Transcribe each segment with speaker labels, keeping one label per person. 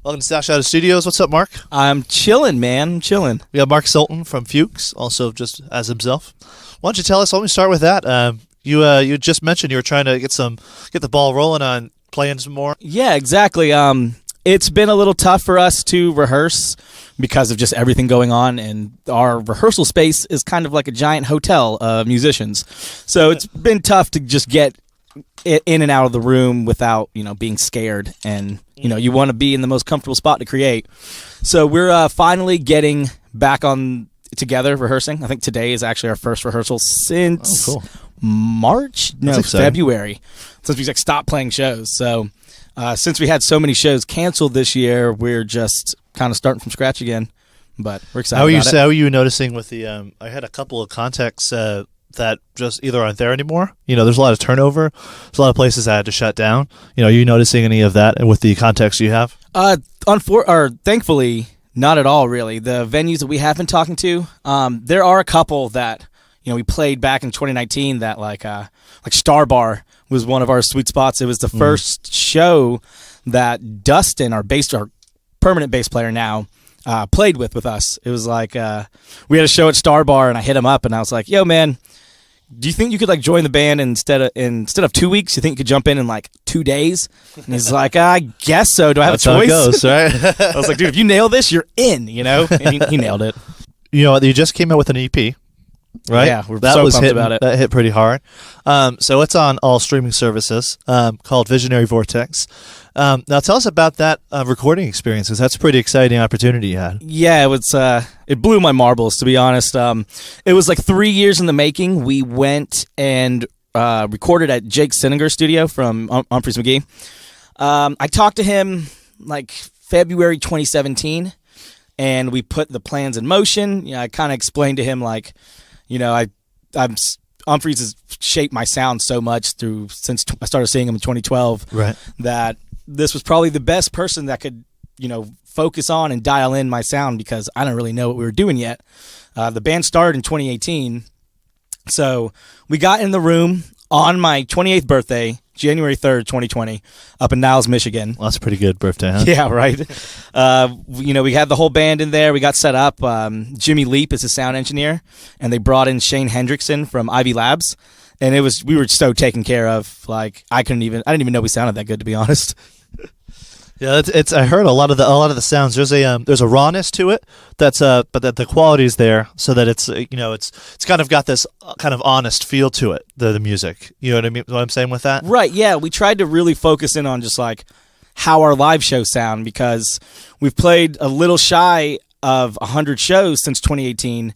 Speaker 1: Welcome to Stash Out of Studios. What's up, Mark?
Speaker 2: I'm chilling, man. I'm chilling.
Speaker 1: We have Mark Sultan from Fuchs, also just as himself. Why don't you tell us? Let me start with that. You just mentioned you were trying to get the ball rolling on playing some more.
Speaker 2: Yeah, exactly. It's been a little tough for us to rehearse because of just everything going on, and our rehearsal space is kind of like a giant hotel of musicians. So it's been tough to just get in and out of the room without, being scared, and you want to be in the most comfortable spot to create. So we're finally getting back on together rehearsing. I think today is actually our first rehearsal since March? No, February. Since we stopped playing shows. So since we had so many shows canceled this year, we're just kind of starting from scratch again. But we're excited about it.
Speaker 1: How are you noticing with the I had a couple of contacts that just either aren't there anymore. There's a lot of turnover. There's a lot of places that had to shut down. Are you noticing any of that with the contacts you have?
Speaker 2: Thankfully, not at all, really. The venues that we have been talking to, there are a couple that we played back in 2019 that like Star Bar was one of our sweet spots. It was the first show that Dustin, our permanent bass player now, played with us. It was like we had a show at Star Bar, and I hit him up, and I was like, "Yo, man, do you think you could join the band instead of 2 weeks? You think you could jump in 2 days?" And he's like, "I guess so. Do I have a choice?"
Speaker 1: That's how it goes, right?
Speaker 2: I was like, "Dude, if you nail this, you're in." And he nailed it.
Speaker 1: You just came out with an EP. Right?
Speaker 2: Yeah, we're so pumped about it.
Speaker 1: That hit pretty hard. So it's on all streaming services, called Visionary Vortex. Now tell us about that recording experience, because that's a pretty exciting opportunity you had.
Speaker 2: Yeah, it blew my marbles, to be honest. It was 3 years in the making. We went and recorded at Jake Sinninger's studio from Humphreys McGee. I talked to him February 2017, and we put the plans in motion. I kind of explained to him Humphreys has shaped my sound so much since I started seeing him in 2012,
Speaker 1: right,
Speaker 2: that this was probably the best person that could, focus on and dial in my sound, because I don't really know what we were doing yet. The band started in 2018, so we got in the room on my 28th birthday, January 3rd, 2020, up in Niles, Michigan.
Speaker 1: Well, that's a pretty good birthday, huh?
Speaker 2: Yeah, right. We had the whole band in there. We got set up. Jimmy Leap is the sound engineer, and they brought in Shane Hendrickson from Ivy Labs, and we were so taken care of. I didn't even know we sounded that good, to be honest.
Speaker 1: Yeah, I heard a lot of the sounds. There's a rawness to it but that the quality's there, so that it's kind of got this kind of honest feel to it. The music, you know what I mean? What I'm saying with that?
Speaker 2: Right. Yeah, we tried to really focus in on just how our live shows sound, because we've played a little shy of 100 shows since 2018.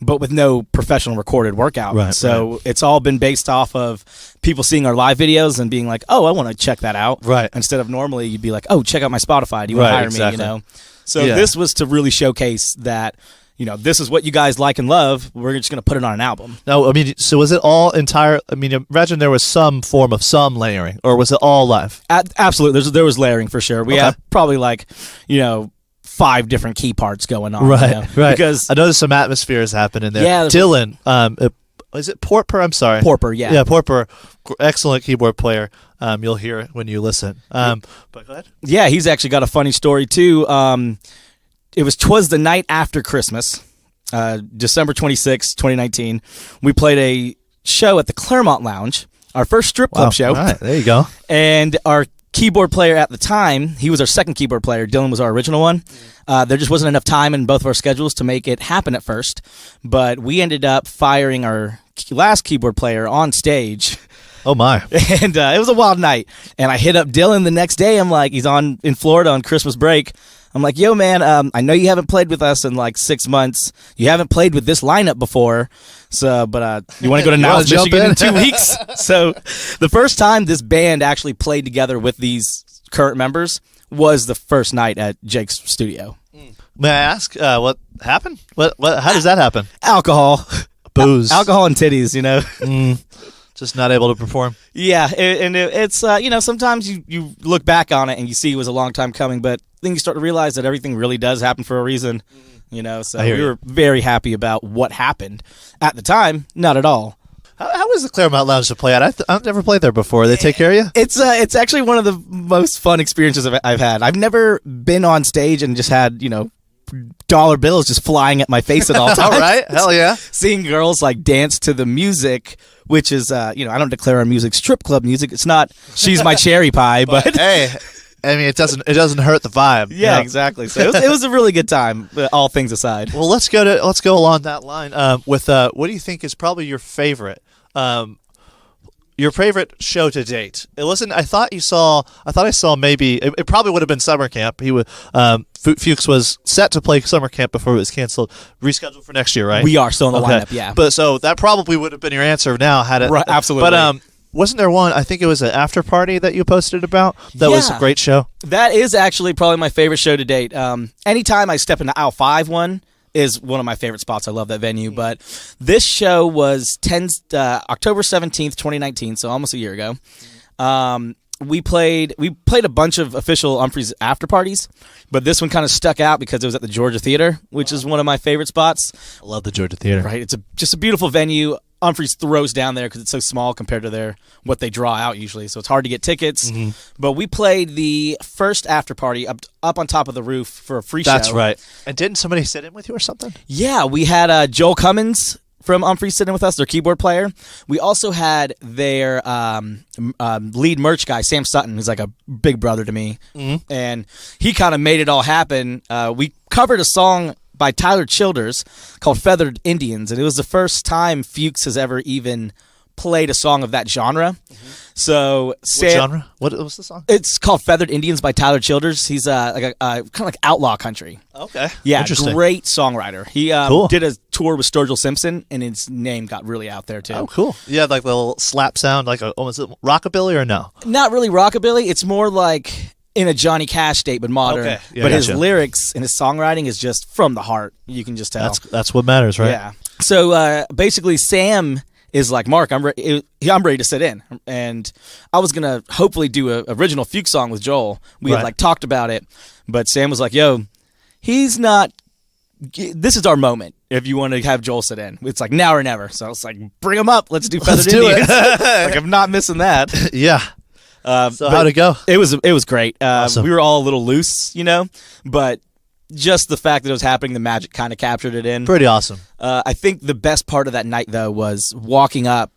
Speaker 2: But with no professional recorded workout.
Speaker 1: Right,
Speaker 2: so
Speaker 1: right.
Speaker 2: It's all been based off of people seeing our live videos and being like, "Oh, I want to check that out."
Speaker 1: Right.
Speaker 2: Instead of normally you'd be like, "Oh, check out my Spotify. Do you want to hire
Speaker 1: exactly.
Speaker 2: me?" So This was to really showcase that, this is what you guys like and love. We're just going to put it on an album.
Speaker 1: No, so was it all entire? Imagine there was some form of layering, or was it all live?
Speaker 2: Absolutely. There was layering for sure. We have probably 5 different key parts going on.
Speaker 1: Right.
Speaker 2: Because
Speaker 1: I noticed some atmospheres happening there.
Speaker 2: Yeah.
Speaker 1: Dylan, is it Porper? I'm sorry.
Speaker 2: Porper, yeah.
Speaker 1: Yeah, Porper, excellent keyboard player. You'll hear it when you listen. But go ahead.
Speaker 2: Yeah, he's actually got a funny story too. It was 'Twas the Night After Christmas, December 26, 2019. We played a show at the Claremont Lounge, our first strip club show.
Speaker 1: All right, there you go.
Speaker 2: And our keyboard player at the time, he was our second keyboard player. Dylan was our original one. There just wasn't enough time in both of our schedules to make it happen at first, but we ended up firing our last keyboard player on stage.
Speaker 1: Oh my.
Speaker 2: And it was a wild night. And I hit up Dylan the next day. I'm like, he's in Florida on Christmas break. I'm like, "Yo, man, I know you haven't played with us in 6 months. You haven't played with this lineup before. So, but you want to go to Niles, Michigan in 2 weeks?" So the first time this band actually played together with these current members was the first night at Jake's studio.
Speaker 1: May I ask what happened? How does that happen?
Speaker 2: Alcohol.
Speaker 1: Booze.
Speaker 2: Alcohol and titties,
Speaker 1: Just not able to perform.
Speaker 2: Yeah, it's sometimes you look back on it and you see it was a long time coming, but then you start to realize that everything really does happen for a reason. So we were very happy about what happened. At the time, not at all.
Speaker 1: How was the Claremont Lounge to play at? I've never played there before. They take care of you?
Speaker 2: It's actually one of the most fun experiences I've had. I've never been on stage and just had, dollar bills just flying at my face at all times.
Speaker 1: All right. Hell yeah.
Speaker 2: Seeing girls like dance to the music, which is, I don't declare our music strip club music. It's not She's My Cherry Pie, but
Speaker 1: hey, I mean, it doesn't hurt the vibe.
Speaker 2: Yeah, exactly. So it was a really good time, all things aside.
Speaker 1: Well, let's go along that line with what do you think is probably your favorite? Your favorite show to date? It wasn't. I thought I saw maybe. It probably would have been summer camp. He would. Fuchs was set to play summer camp before it was canceled, rescheduled for next year, right?
Speaker 2: We are still in the lineup, yeah.
Speaker 1: But so that probably would have been your answer now had it.
Speaker 2: Right, absolutely.
Speaker 1: But wasn't there one? I think it was an after party that you posted about. That was a great show.
Speaker 2: That is actually probably my favorite show to date. Anytime I step into aisle 5 one is one of my favorite spots. I love that venue. But this show was October 17th, 2019, so almost a year ago. We played a bunch of official Humphreys after parties, but this one kind of stuck out because it was at the Georgia Theater, which is one of my favorite spots.
Speaker 1: I love the Georgia Theater.
Speaker 2: Right, it's just a beautiful venue. Humphreys throws down there because it's so small compared to what they draw out usually, so it's hard to get tickets. Mm-hmm. But we played the first after party up on top of the roof for a free show.
Speaker 1: That's right. And didn't somebody sit in with you or something?
Speaker 2: Yeah, we had Joel Cummins from Humphreys sitting with us, their keyboard player. We also had their lead merch guy, Sam Sutton, who's like a big brother to me. Mm-hmm. And he kind of made it all happen. We covered a song by Tyler Childers called Feathered Indians, and it was the first time Fuchs has ever even played a song of that genre. Mm-hmm. So
Speaker 1: what genre? What was the song?
Speaker 2: It's called Feathered Indians by Tyler Childers. He's kind of like outlaw country.
Speaker 1: Okay.
Speaker 2: Yeah, great songwriter. He did a tour with Sturgill Simpson, and his name got really out there too.
Speaker 1: Oh, cool. Yeah, like the little slap sound, like almost rockabilly or no?
Speaker 2: Not really rockabilly. It's more like in a Johnny Cash state, but modern. Okay. Yeah, but his lyrics and his songwriting is just from the heart. You can just tell.
Speaker 1: That's what matters, right?
Speaker 2: Yeah. So basically, Sam is like, Mark, I'm ready to sit in. And I was going to hopefully do an original Fuchs song with Joel. We had talked about it, but Sam was like, yo, he's not, this is our moment if you want to have Joel sit in. It's like now or never. So I was like, bring him up. Let's do Feathered Indians. Like, I'm not missing that.
Speaker 1: Yeah. So how'd it go?
Speaker 2: It was great.
Speaker 1: Awesome.
Speaker 2: We were all a little loose, but just the fact that it was happening, the magic kind of captured it in.
Speaker 1: Pretty awesome.
Speaker 2: I think the best part of that night, though, was walking up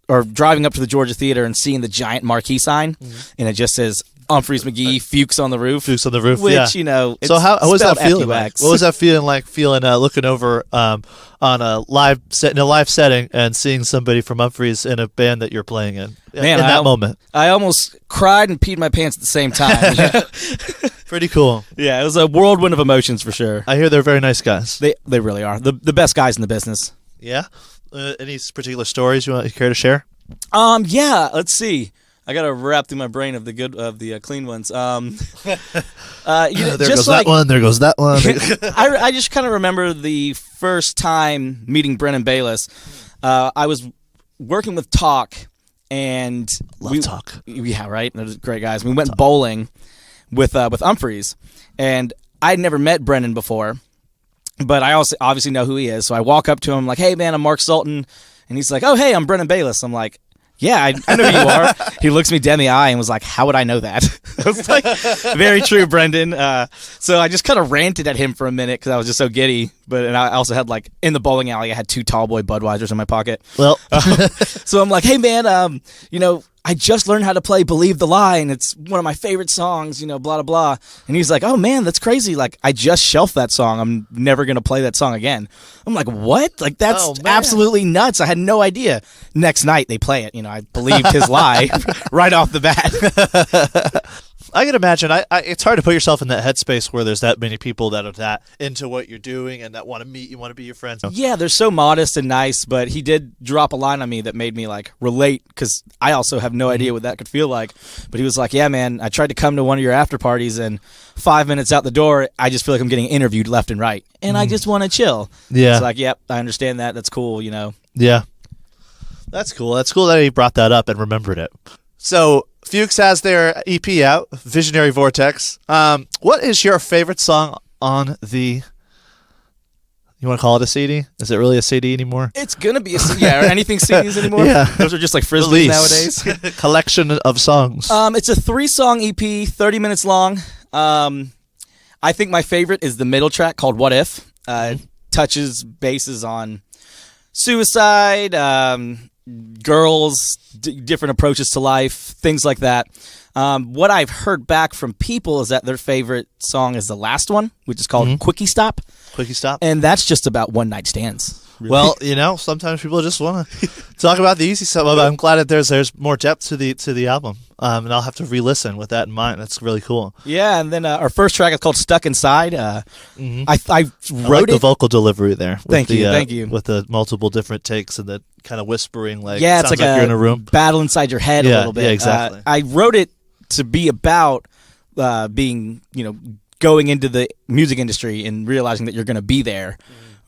Speaker 2: or driving up to the Georgia Theater and seeing the giant marquee sign, and it just says Humphreys McGee, Fuchs on the roof.
Speaker 1: Fuchs on the roof,
Speaker 2: which,
Speaker 1: yeah. So how was that feeling like? What was that feeling like, looking over on a live setting and seeing somebody from Humphreys in a band that you're playing in?
Speaker 2: Man,
Speaker 1: in that moment.
Speaker 2: I almost cried and peed my pants at the same time.
Speaker 1: Pretty cool.
Speaker 2: Yeah, it was a whirlwind of emotions for sure.
Speaker 1: I hear they're very nice guys.
Speaker 2: They really are. The best guys in the business.
Speaker 1: Yeah? Any particular stories you care to share?
Speaker 2: Yeah, let's see. I gotta wrap through my brain of the clean ones.
Speaker 1: There goes that one. There goes that one.
Speaker 2: I just kind of remember the first time meeting Brennan Bayless. I was working with Talk, and
Speaker 1: Talk.
Speaker 2: Yeah, right. They're great guys. We went bowling with Humphreys, and I'd never met Brennan before, but I also obviously know who he is. So I walk up to him like, "Hey, man, I'm Mark Sultan," and he's like, "Oh, hey, I'm Brennan Bayless." I'm like, "Yeah, I know who you are." He looks me dead in the eye and was like, "How would I know that?" I was like, "Very true, Brendan." So I just kind of ranted at him for a minute because I was just so giddy. And I also had, like, in the bowling alley, I had 2 Tall Boy Budweisers in my pocket.
Speaker 1: Well,
Speaker 2: so I'm like, "Hey, man, I just learned how to play Believe the Lie, and it's one of my favorite songs, blah, blah, blah." And he's like, "Oh, man, that's crazy. Like, I just shelved that song. I'm never going to play that song again." I'm like, "What?" Like, that's absolutely nuts. I had no idea. Next night, they play it. I believed his lie right off the bat.
Speaker 1: I can imagine. It's hard to put yourself in that headspace where there's that many people that are that into what you're doing and that want to meet you, want to be your friends.
Speaker 2: Yeah, they're so modest and nice, but he did drop a line on me that made me relate because I also have no idea what that could feel like. But he was like, "Yeah, man, I tried to come to one of your after parties, and 5 minutes out the door, I just feel like I'm getting interviewed left and right, and I just want to chill."
Speaker 1: Yeah,
Speaker 2: it's like, "Yep, I understand that. That's cool."
Speaker 1: Yeah, that's cool. That's cool that he brought that up and remembered it. So Fuchs has their EP out, Visionary Vortex. What is your favorite song on the You want to call it a CD? Is it really a CD anymore?
Speaker 2: It's gonna be or anything CDs anymore.
Speaker 1: Yeah.
Speaker 2: Those are just like frisbees nowadays.
Speaker 1: Collection of songs.
Speaker 2: It's a 3-song EP, 30 minutes long. I think my favorite is the middle track called "What If." It touches bases on suicide, girls, different approaches to life, things like that. What I've heard back from people is that their favorite song is the last one, which is called "Quickie Stop."
Speaker 1: Quickie Stop.
Speaker 2: And that's just about one-night stands. Really.
Speaker 1: Well, sometimes people just want to talk about the easy stuff. I'm glad that there's more depth to the album, and I'll have to re-listen with that in mind. That's really cool.
Speaker 2: Yeah, and then our first track is called "Stuck Inside." I wrote
Speaker 1: the vocal delivery there.
Speaker 2: Thank you.
Speaker 1: With the multiple different takes and the kind of whispering, like
Speaker 2: it's like
Speaker 1: you're in a room.
Speaker 2: Battle inside your head a little bit.
Speaker 1: Yeah, exactly.
Speaker 2: I wrote it to be about being, going into the music industry and realizing that you're going to be there.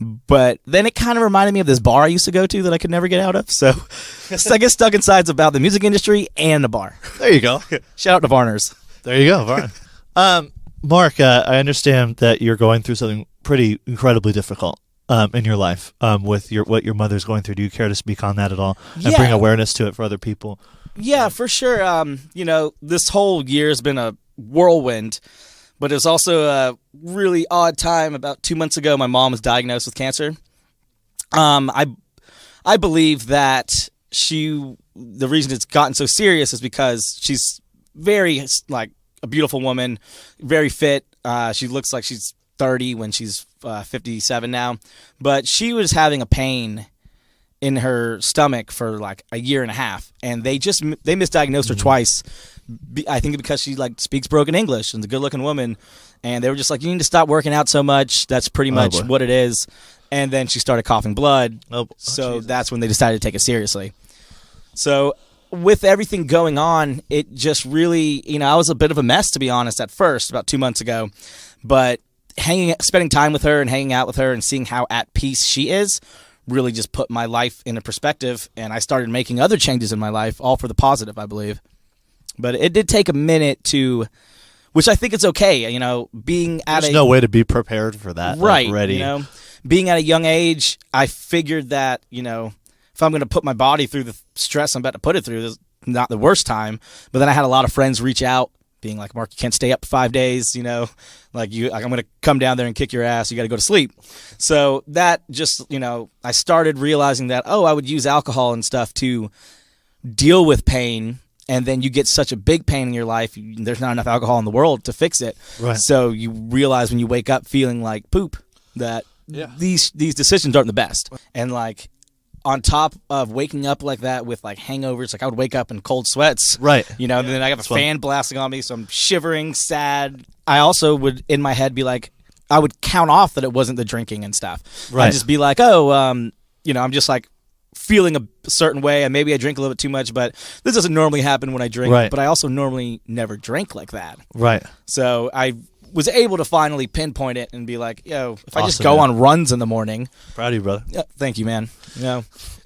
Speaker 2: But then it kind of reminded me of this bar I used to go to that I could never get out of. So I guess Stuck Inside's about the music industry and the bar.
Speaker 1: There you go.
Speaker 2: Shout out to Varners.
Speaker 1: There you go, Varn. Mark, I understand that you're going through something pretty incredibly difficult in your life with what your mother's going through. Do you care to speak on that at all and bring awareness to it for other people?
Speaker 2: Yeah, for sure. This whole year has been a whirlwind. But it was also a really odd time. About 2 months ago, my mom was diagnosed with cancer. I believe that the reason it's gotten so serious is because she's very, like, a beautiful woman, very fit. She looks like she's 30 when she's 57 now. But she was having a pain in her stomach for like a year and a half, and they misdiagnosed her twice. I think because she speaks broken English and is a good-looking woman, and they were just like, you need to stop working out so much. That's pretty much what it is. And then she started coughing blood, so that's when they decided to take it seriously. So with everything going on, it just really, I was a bit of a mess, to be honest, at first, about 2 months ago. But spending time with her and hanging out with her and seeing how at peace she is really just put my life into perspective, and I started making other changes in my life, all for the positive, I believe. But it did take a minute which I think it's okay, being at
Speaker 1: There's no way to be prepared for that.
Speaker 2: Right,
Speaker 1: ready.
Speaker 2: Being at a young age, I figured that, if I'm going to put my body through the stress I'm about to put it through, this is not the worst time. But then I had a lot of friends reach out, being like, Mark, you can't stay up for 5 days, I'm going to come down there and kick your ass. You got to go to sleep. So that just, I started realizing that, I would use alcohol and stuff to deal with pain. And then you get such a big pain in your life, there's not enough alcohol in the world to fix it. Right. So you realize when you wake up feeling like poop that these decisions aren't the best. And on top of waking up like that with hangovers, I would wake up in cold sweats. Right. And then I have a fan blasting on me, so I'm shivering, sad. I also would, in my head, be like, I would count off that it wasn't the drinking and stuff. Right. I'd just be like, I'm just feeling a certain way, and maybe I drink a little bit too much, but this doesn't normally happen when I drink. Right. But I also normally never drink like that. Right. So I was able to finally pinpoint it and be like, if I just go on runs in the morning. Proud of you, brother. Yeah, thank you, man. Go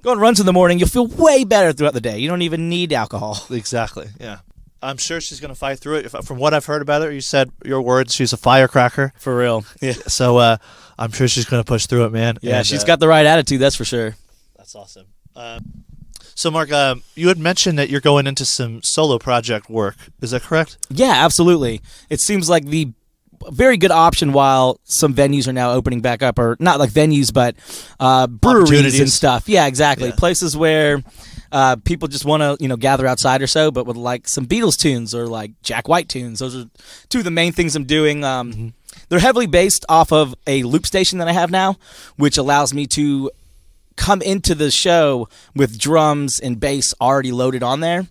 Speaker 2: on runs in the morning, you'll feel way better throughout the day. You don't even need alcohol. Exactly. Yeah. I'm sure she's going to fight through it. From what I've heard about her, you said your words, she's a firecracker. For real. Yeah. So I'm sure she's going to push through it, man. Yeah, and she's got the right attitude, that's for sure. That's awesome. So, Mark, you had mentioned that you're going into some solo project work. Is that correct? Yeah, absolutely. It seems like the very good option while some venues are now opening back up, or not like venues, but breweries and stuff. Yeah, exactly. Yeah. Places where people just want to, gather outside or so, but with some Beatles tunes or Jack White tunes. Those are two of the main things I'm doing. They're heavily based off of a loop station that I have now, which allows me to come into the show with drums and bass already loaded on there,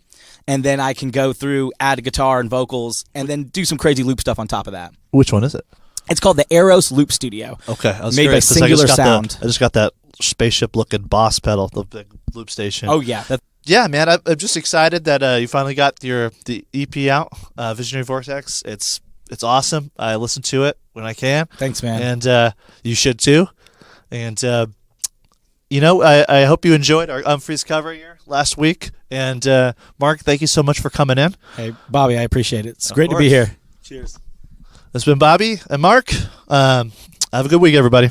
Speaker 2: and then I can go through, add a guitar and vocals, and then do some crazy loop stuff on top of that. Which one is it? It's called the Eros Loop Studio. Okay. I was made by Singular Sound. I just got that spaceship-looking Boss pedal, the big loop station. Oh, yeah. Yeah, man, I'm just excited that you finally got the EP out, Visionary Vortex. It's awesome. I listen to it when I can. Thanks, man. And you should, too. And I hope you enjoyed our Unfreeze cover here last week. And Mark, thank you so much for coming in. Hey, Bobby, I appreciate it. It's great to be here. Cheers. This has been Bobby and Mark. Have a good week, everybody.